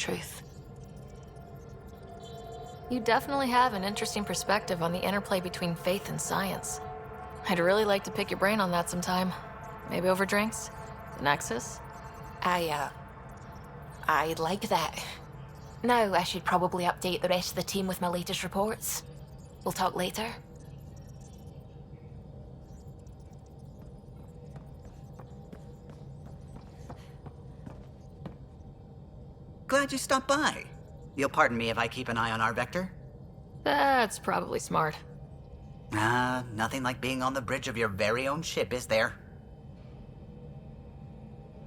truth. You definitely have an interesting perspective on the interplay between faith and science. I'd really like to pick your brain on that sometime. Maybe over drinks? The Nexus? I'd like that. Now I should probably update the rest of the team with my latest reports. We'll talk later. Glad you stopped by. You'll pardon me if I keep an eye on our vector? That's probably smart. Nothing like being on the bridge of your very own ship, is there?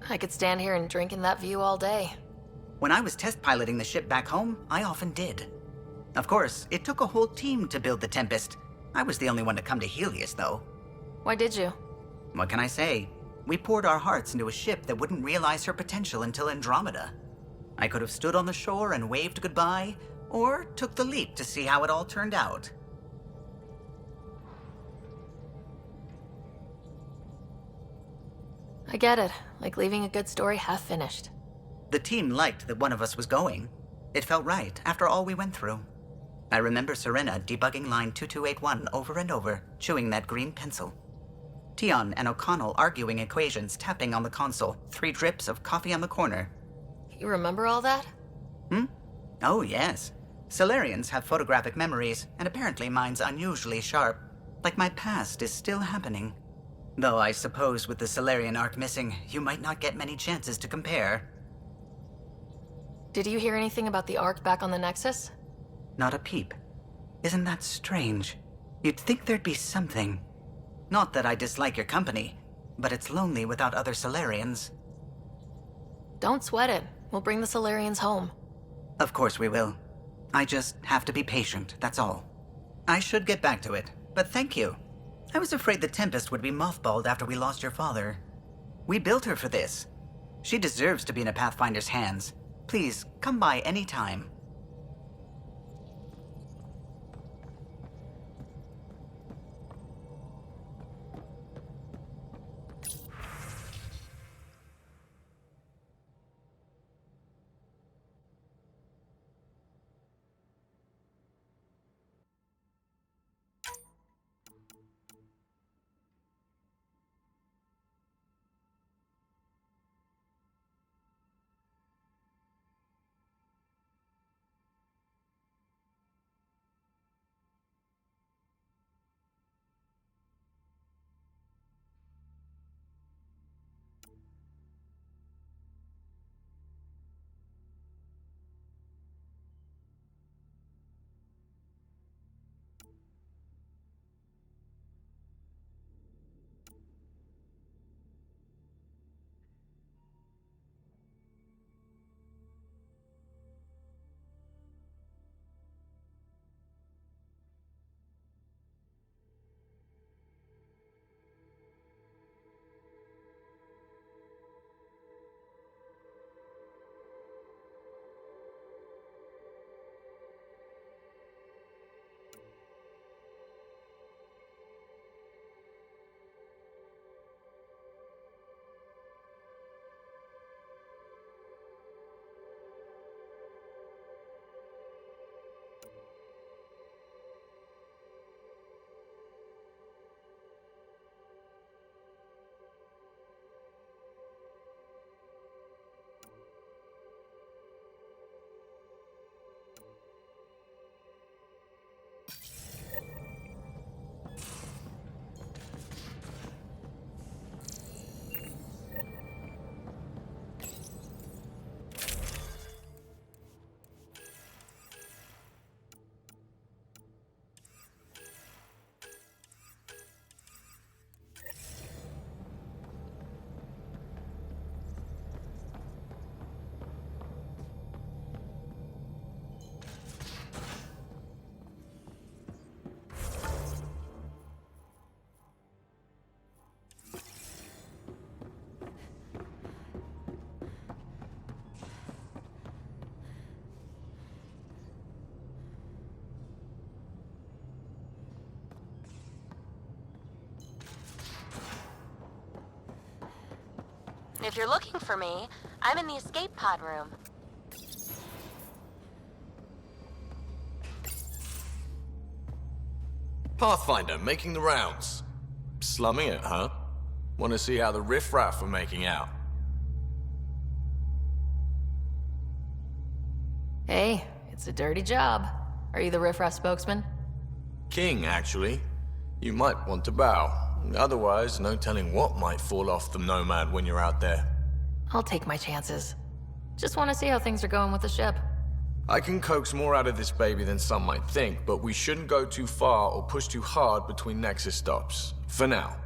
I could stand here and drink in that view all day. When I was test piloting the ship back home, I often did. Of course, it took a whole team to build the Tempest. I was the only one to come to Helios, though. Why did you? What can I say? We poured our hearts into a ship that wouldn't realize her potential until Andromeda. I could have stood on the shore and waved goodbye, or took the leap to see how it all turned out. I get it, like leaving a good story half-finished. The team liked that one of us was going. It felt right after all we went through. I remember Serena debugging line 2281 over and over, chewing that green pencil. Tion and O'Connell arguing equations, tapping on the console, 3 drips of coffee on the corner. You remember all that? Oh, yes. Solarians have photographic memories, and apparently mine's unusually sharp. Like my past is still happening. Though I suppose with the Solarian arc missing, you might not get many chances to compare. Did you hear anything about the Ark back on the Nexus? Not a peep. Isn't that strange? You'd think there'd be something. Not that I dislike your company, but it's lonely without other Solarians. Don't sweat it. We'll bring the Solarians home. Of course we will. I just have to be patient, that's all. I should get back to it, but thank you. I was afraid the Tempest would be mothballed after we lost your father. We built her for this. She deserves to be in a Pathfinder's hands. Please, come by any time. If you're looking for me, I'm in the escape pod room. Pathfinder, making the rounds. Slumming it, huh? Want to see how the riffraff are making out? Hey, it's a dirty job. Are you the riffraff spokesman? King, actually. You might want to bow. Otherwise, no telling what might fall off the Nomad when you're out there. I'll take my chances. Just want to see how things are going with the ship. I can coax more out of this baby than some might think, but we shouldn't go too far or push too hard between Nexus stops. For now.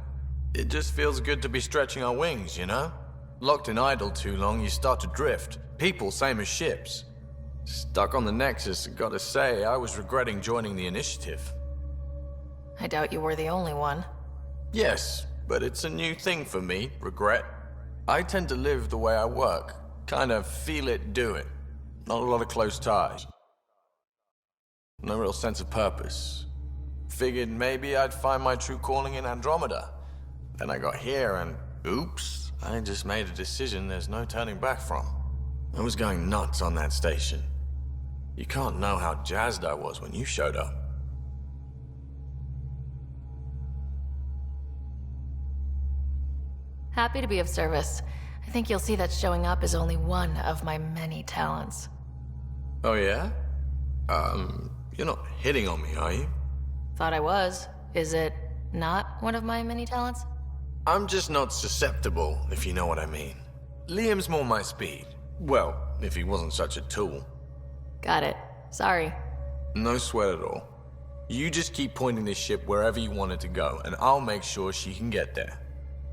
It just feels good to be stretching our wings, you know? Locked in idle too long, you start to drift. People, same as ships. Stuck on the Nexus, gotta say, I was regretting joining the Initiative. I doubt you were the only one. Yes, but it's a new thing for me, regret. I tend to live the way I work. Kind of feel it, do it. Not a lot of close ties. No real sense of purpose. Figured maybe I'd find my true calling in Andromeda. Then I got here and, oops, I just made a decision there's no turning back from. I was going nuts on that station. You can't know how jazzed I was when you showed up. Happy to be of service. I think you'll see that showing up is only one of my many talents. Oh yeah? You're not hitting on me, are you? Thought I was. Is it not one of my many talents? I'm just not susceptible, if you know what I mean. Liam's more my speed. Well, if he wasn't such a tool. Got it. Sorry. No sweat at all. You just keep pointing this ship wherever you want it to go, and I'll make sure she can get there.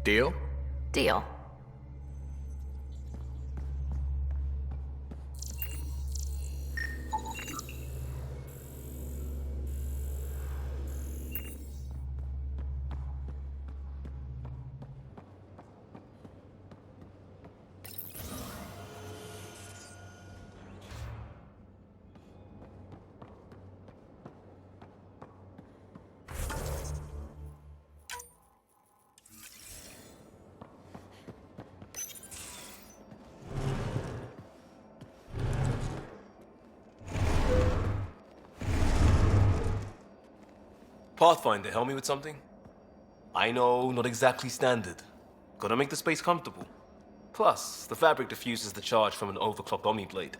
Deal? Deal. Pathfinder, help me with something? I know, not exactly standard. Gotta make the space comfortable. Plus, the fabric diffuses the charge from an overclocked Omniblade.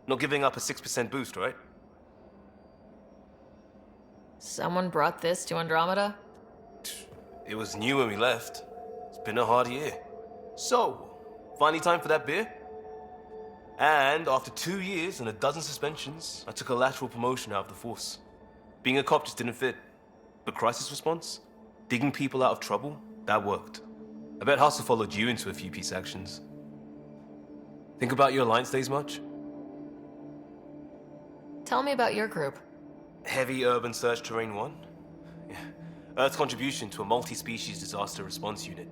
Not giving up a 6% boost, right? Someone brought this to Andromeda? It was new when we left. It's been a hard year. So, finally time for that beer? And after 2 years and a dozen suspensions, I took a lateral promotion out of the force. Being a cop just didn't fit. But crisis response? Digging people out of trouble? That worked. I bet Hustle followed you into a few peace actions. Think about your Alliance days much? Tell me about your group. Heavy Urban Search Terrain 1? Yeah. Earth's contribution to a multi-species disaster response unit.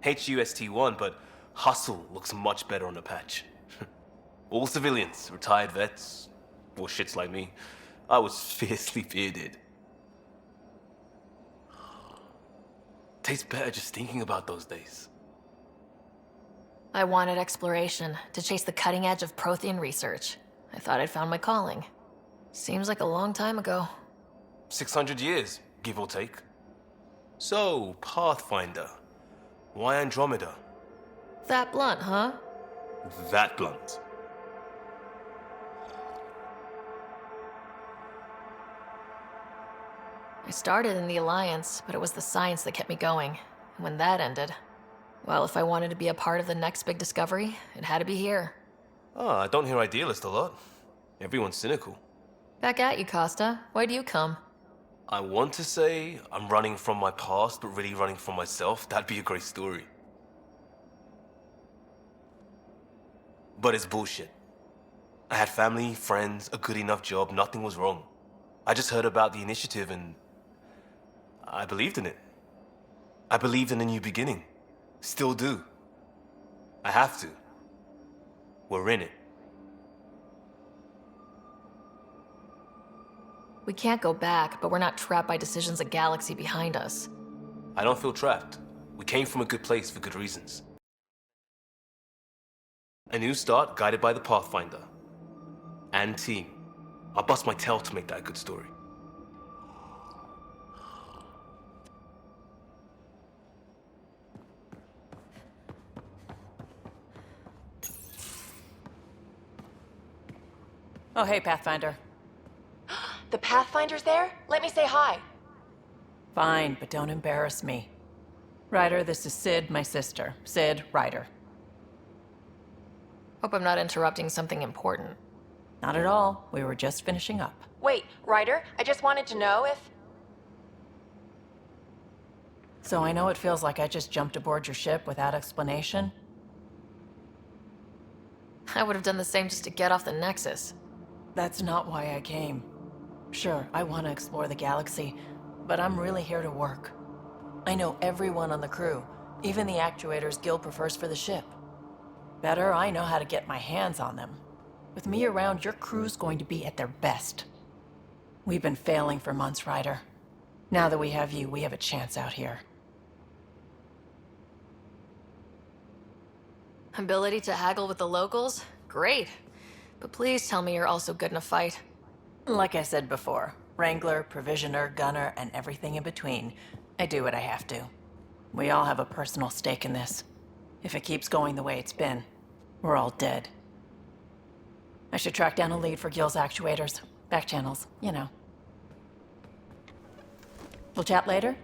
HUST-1, but Hustle looks much better on the patch. All civilians, retired vets, or shits like me. I was fiercely bearded. Tastes better just thinking about those days. I wanted exploration, to chase the cutting edge of Prothean research. I thought I'd found my calling. Seems like a long time ago. 600 years, give or take. So, Pathfinder. Why Andromeda? That blunt, huh? That blunt. I started in the Alliance, but it was the science that kept me going. And when that ended, well, if I wanted to be a part of the next big discovery, it had to be here. I don't hear idealist a lot. Everyone's cynical. Back at you, Costa. Why'd you come? I want to say I'm running from my past, but really running from myself. That'd be a great story. But it's bullshit. I had family, friends, a good enough job, nothing was wrong. I just heard about the initiative and I believed in it. I believed in a new beginning. Still do. I have to. We're in it. We can't go back, but we're not trapped by decisions a galaxy behind us. I don't feel trapped. We came from a good place for good reasons. A new start guided by the Pathfinder. And team. I'll bust my tail to make that a good story. Oh, hey, Pathfinder. The Pathfinder's there? Let me say hi. Fine, but don't embarrass me. Ryder, this is Sid, my sister. Sid, Ryder. Hope I'm not interrupting something important. Not at all. We were just finishing up. Wait, Ryder, I just wanted to know if... So I know it feels like I just jumped aboard your ship without explanation. I would have done the same just to get off the Nexus. That's not why I came. Sure, I want to explore the galaxy, but I'm really here to work. I know everyone on the crew, even the actuators Gil prefers for the ship. Better, I know how to get my hands on them. With me around, your crew's going to be at their best. We've been failing for months, Ryder. Now that we have you, we have a chance out here. Ability to haggle with the locals? Great. But please tell me you're also good in a fight. Like I said before, Wrangler, Provisioner, Gunner, and everything in between. I do what I have to. We all have a personal stake in this. If it keeps going the way it's been, we're all dead. I should track down a lead for Gil's actuators. Back channels, you know. We'll chat later?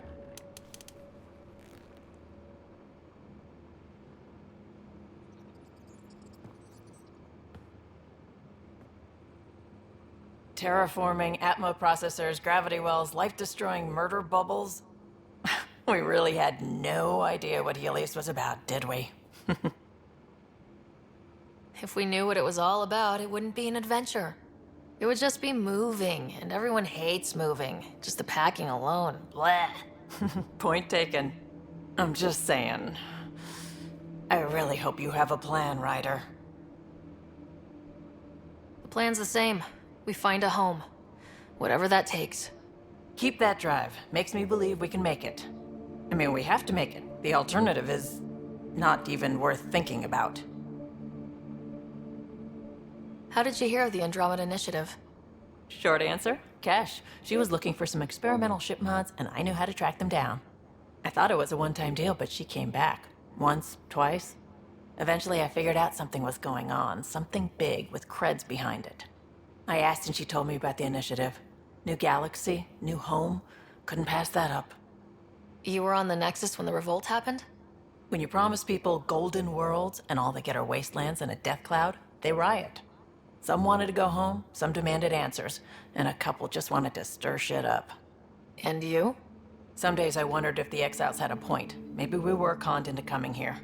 Terraforming, Atmo processors, gravity wells, life-destroying murder bubbles. We really had no idea what Helios was about, did we? If we knew what it was all about, it wouldn't be an adventure. It would just be moving, and everyone hates moving. Just the packing alone. Bleh. Point taken. I'm just saying. I really hope you have a plan, Ryder. The plan's the same. We find a home. Whatever that takes. Keep that drive. Makes me believe we can make it. I mean, we have to make it. The alternative is not even worth thinking about. How did you hear of the Andromeda Initiative? Short answer, Cash. She was looking for some experimental ship mods, and I knew how to track them down. I thought it was a one-time deal, but she came back. Once, twice. Eventually, I figured out something was going on. Something big with creds behind it. I asked and she told me about the initiative. New galaxy, new home. Couldn't pass that up. You were on the Nexus when the revolt happened? When you promise people golden worlds and all they get are wastelands and a death cloud, they riot. Some wanted to go home, some demanded answers, and a couple just wanted to stir shit up. And you? Some days I wondered if the exiles had a point. Maybe we were conned into coming here.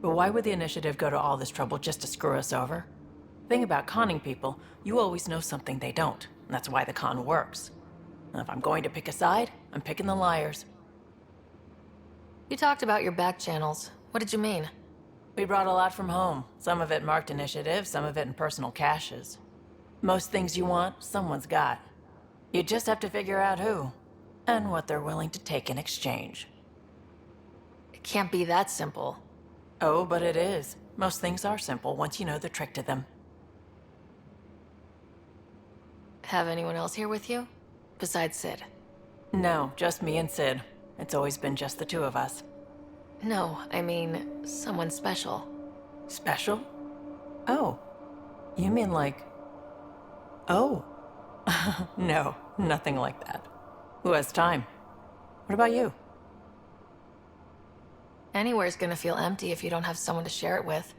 But why would the initiative go to all this trouble just to screw us over? Thing about conning people, you always know something they don't, and that's why the con works. And if I'm going to pick a side, I'm picking the liars. You talked about your back channels. What did you mean? We brought a lot from home. Some of it marked initiative, some of it in personal caches. Most things you want, someone's got. You just have to figure out who, and what they're willing to take in exchange. It can't be that simple. Oh, but it is. Most things are simple once you know the trick to them. Have anyone else here with you? Besides Sid? No, just me and Sid. It's always been just the two of us. No, I mean, someone special. Special? Oh. You mean like... Oh. No, nothing like that. Who has time? What about you? Anywhere's gonna feel empty if you don't have someone to share it with.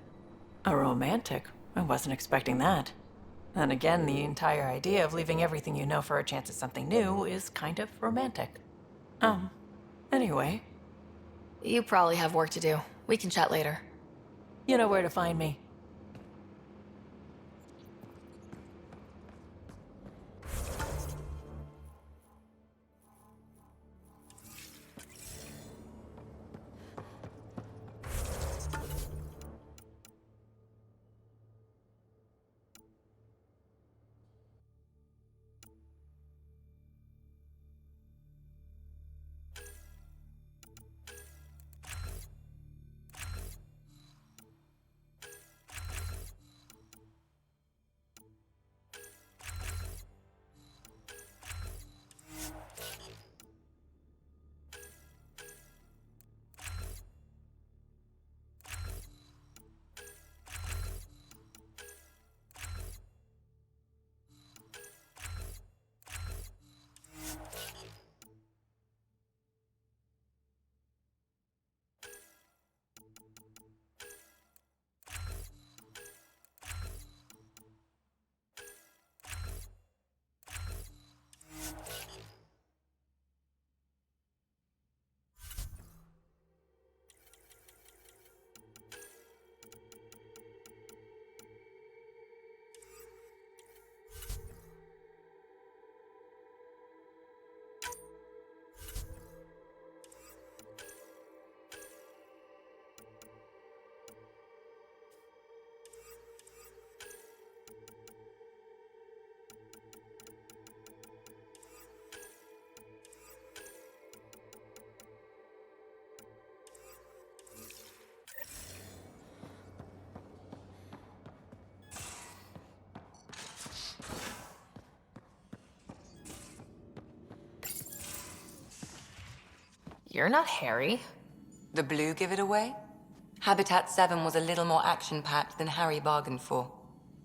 A romantic? I wasn't expecting that. Then again, the entire idea of leaving everything you know for a chance at something new is kind of romantic. Anyway. You probably have work to do. We can chat later. You know where to find me. You're not Harry. The blue give it away? Habitat 7 was a little more action-packed than Harry bargained for.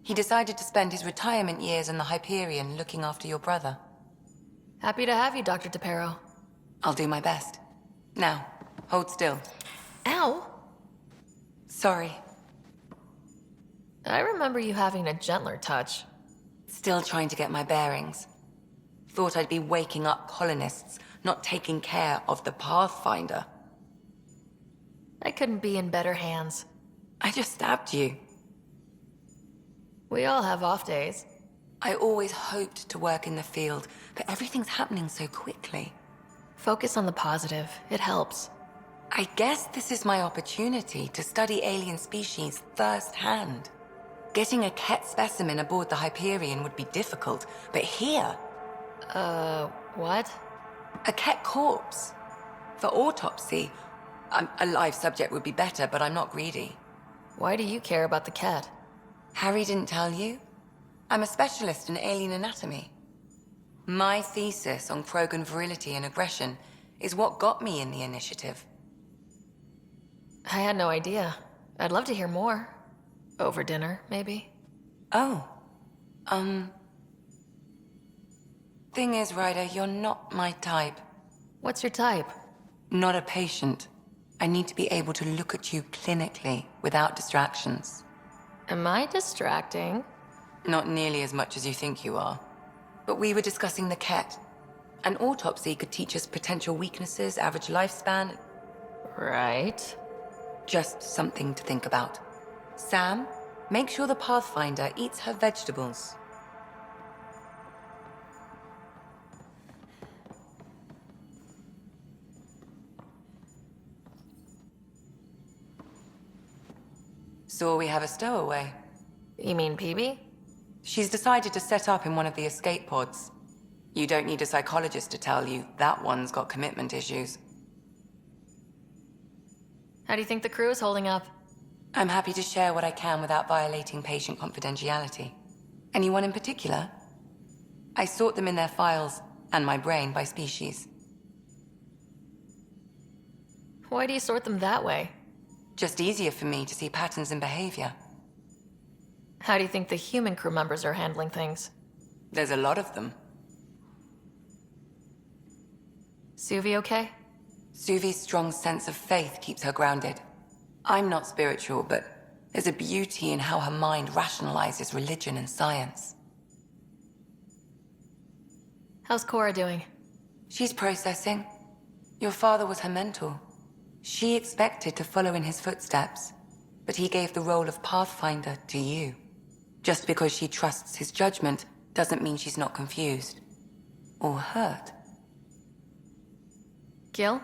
He decided to spend his retirement years in the Hyperion looking after your brother. Happy to have you, Dr. DePero. I'll do my best. Now, hold still. Ow! Sorry. I remember you having a gentler touch. Still trying to get my bearings. Thought I'd be waking up colonists, not taking care of the Pathfinder. I couldn't be in better hands. I just stabbed you. We all have off days. I always hoped to work in the field, but everything's happening so quickly. Focus on the positive. It helps. I guess this is my opportunity to study alien species firsthand. Getting a Ket specimen aboard the Hyperion would be difficult, but here... What? A Ket corpse. For autopsy, a live subject would be better, but I'm not greedy. Why do you care about the cat? Harry didn't tell you? I'm a specialist in alien anatomy. My thesis on Krogan virility and aggression is what got me in the initiative. I had no idea. I'd love to hear more. Over dinner, maybe? Oh. Thing is, Ryder, you're not my type. What's your type? Not a patient. I need to be able to look at you clinically without distractions. Am I distracting? Not nearly as much as you think you are. But we were discussing the Ket. An autopsy could teach us potential weaknesses, average lifespan. Right. Just something to think about. Sam, make sure the Pathfinder eats her vegetables. So we have a stowaway. You mean PB? She's decided to set up in one of the escape pods. You don't need a psychologist to tell you that one's got commitment issues. How do you think the crew is holding up? I'm happy to share what I can without violating patient confidentiality. Anyone in particular? I sort them in their files and my brain by species. Why do you sort them that way? Just easier for me to see patterns in behavior. How do you think the human crew members are handling things? There's a lot of them. Suvi okay? Suvi's strong sense of faith keeps her grounded. I'm not spiritual, but there's a beauty in how her mind rationalizes religion and science. How's Cora doing? She's processing. Your father was her mentor. She expected to follow in his footsteps, but he gave the role of Pathfinder to you. Just because she trusts his judgment doesn't mean she's not confused. Or hurt. Gil?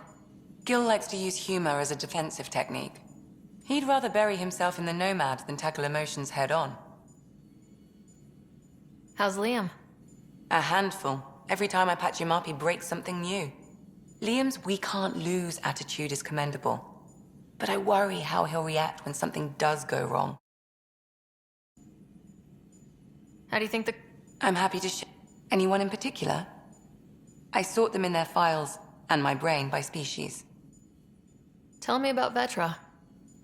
Gil likes to use humor as a defensive technique. He'd rather bury himself in the Nomad than tackle emotions head-on. How's Liam? A handful. Every time I patch him up, he breaks something new. Liam's "we can't lose" attitude is commendable. But I worry how he'll react when something does go wrong. How do you think the... I'm happy to Anyone in particular? I sort them in their files and my brain by species. Tell me about Vetra.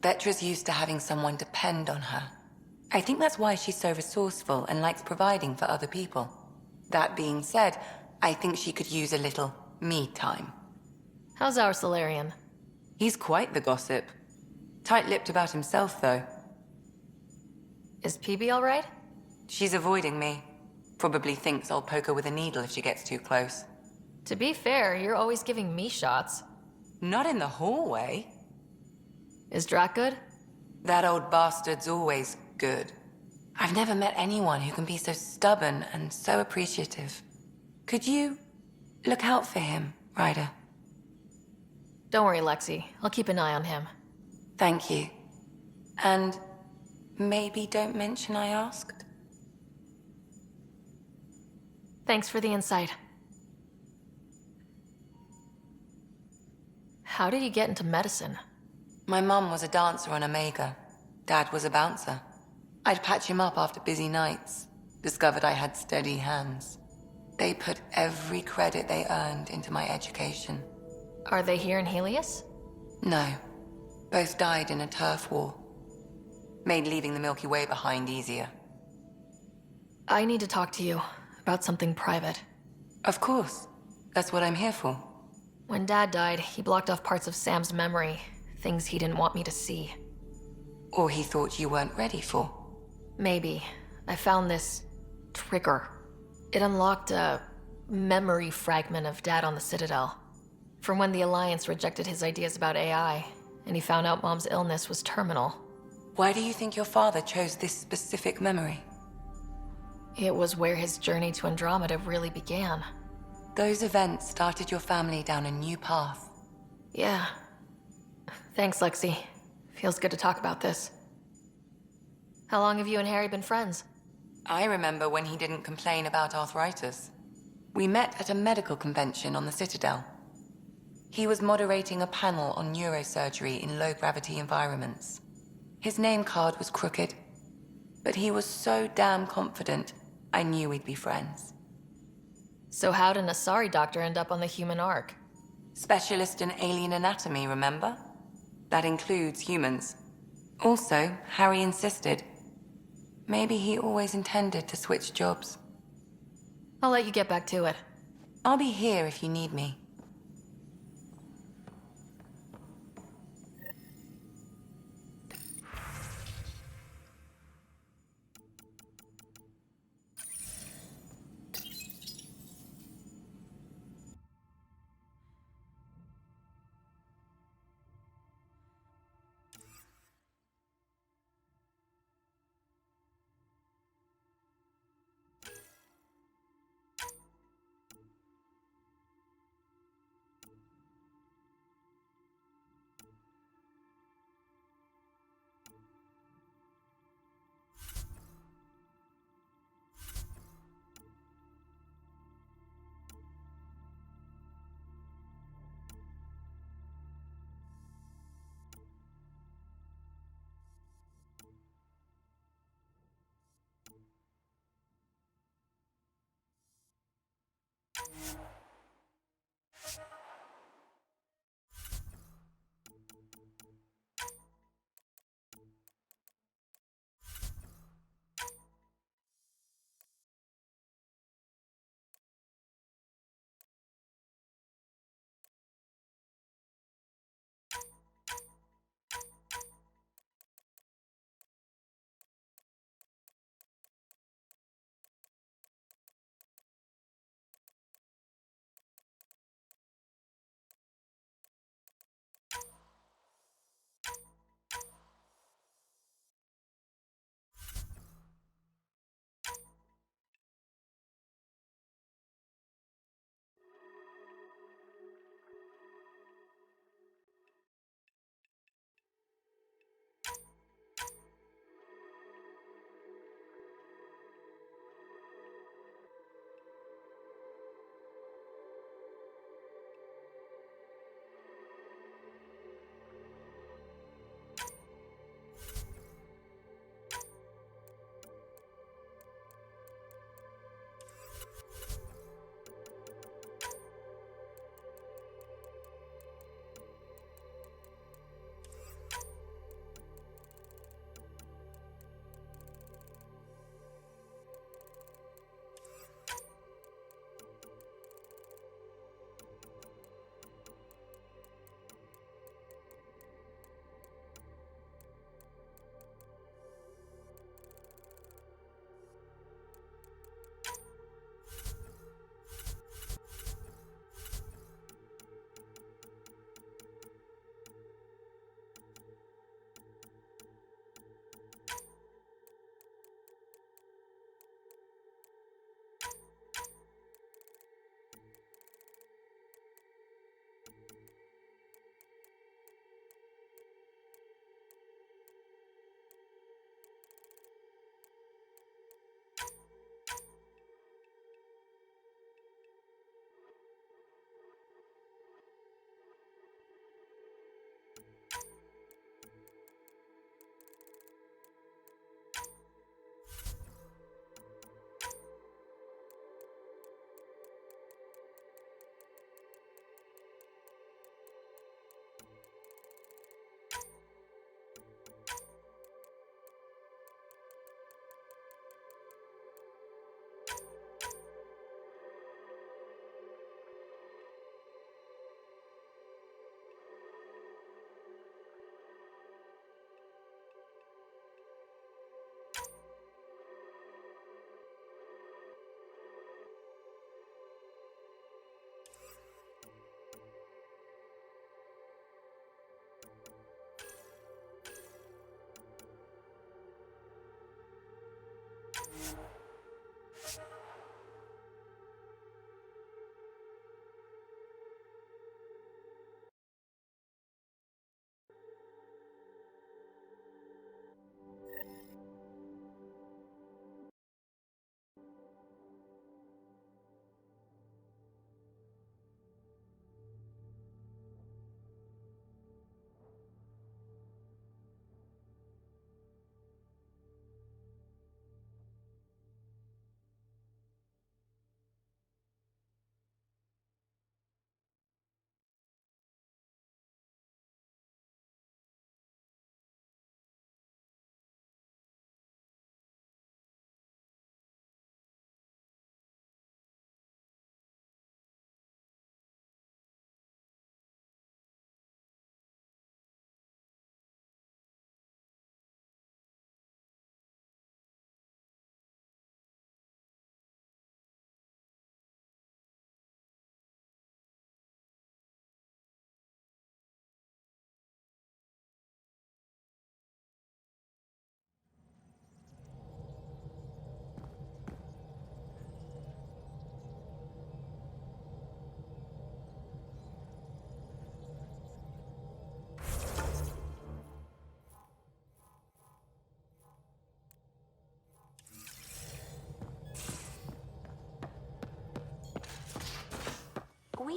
Vetra's used to having someone depend on her. I think that's why she's so resourceful and likes providing for other people. That being said, I think she could use a little me time. How's our Solarian? He's quite the gossip. Tight-lipped about himself, though. Is PB all right? She's avoiding me. Probably thinks I'll poke her with a needle if she gets too close. To be fair, you're always giving me shots. Not in the hallway. Is Drac good? That old bastard's always good. I've never met anyone who can be so stubborn and so appreciative. Could you look out for him, Ryder? Don't worry, Lexi. I'll keep an eye on him. Thank you. And maybe don't mention I asked. Thanks for the insight. How did you get into medicine? My mum was a dancer on Omega. Dad was a bouncer. I'd patch him up after busy nights. Discovered I had steady hands. They put every credit they earned into my education. Are they here in Helios? No. Both died in a turf war. Made leaving the Milky Way behind easier. I need to talk to you about something private. Of course. That's what I'm here for. When Dad died, he blocked off parts of Sam's memory, things he didn't want me to see. Or he thought you weren't ready for. Maybe. I found this trigger. It unlocked a memory fragment of Dad on the Citadel. From when the Alliance rejected his ideas about AI, and he found out Mom's illness was terminal. Why do you think your father chose this specific memory? It was where his journey to Andromeda really began. Those events started your family down a new path. Yeah. Thanks, Lexi. Feels good to talk about this. How long have you and Harry been friends? I remember when he didn't complain about arthritis. We met at a medical convention on the Citadel. He was moderating a panel on neurosurgery in low-gravity environments. His name card was crooked, but he was so damn confident, I knew we'd be friends. So how'd an Asari doctor end up on the human Ark? Specialist in alien anatomy, remember? That includes humans. Also, Harry insisted. Maybe he always intended to switch jobs. I'll let you get back to it. I'll be here if you need me.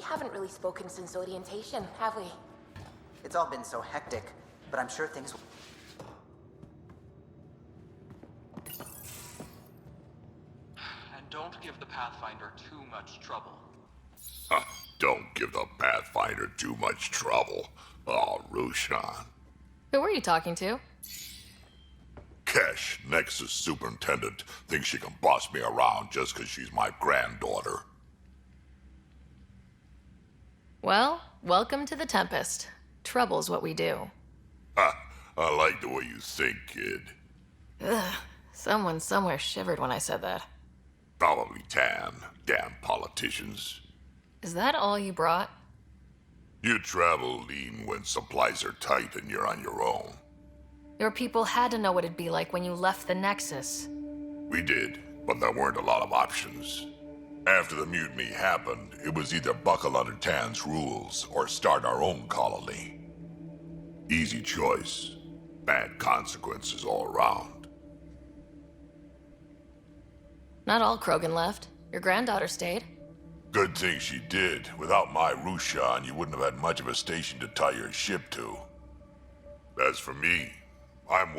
haven't really spoken since orientation, have we? It's all been so hectic, but I'm sure things will... And don't give the Pathfinder too much trouble. Don't give the Pathfinder too much trouble. Oh, Rushan. Who were you talking to? Kesh, Nexus Superintendent, thinks she can boss me around just 'cause she's my granddaughter. Well, welcome to the Tempest. Trouble's what we do. Ha! I like the way you think, kid. Ugh, someone somewhere shivered when I said that. Probably Tan. Damn politicians. Is that all you brought? You travel lean when supplies are tight and you're on your own. Your people had to know what it'd be like when you left the Nexus. We did, but there weren't a lot of options. After the mutiny happened, it was either buckle under Tan's rules or start our own colony. Easy choice. Bad consequences all around. Not all Krogan left. Your granddaughter stayed. Good thing she did. Without my Rushan, you wouldn't have had much of a station to tie your ship to. As for me, I'm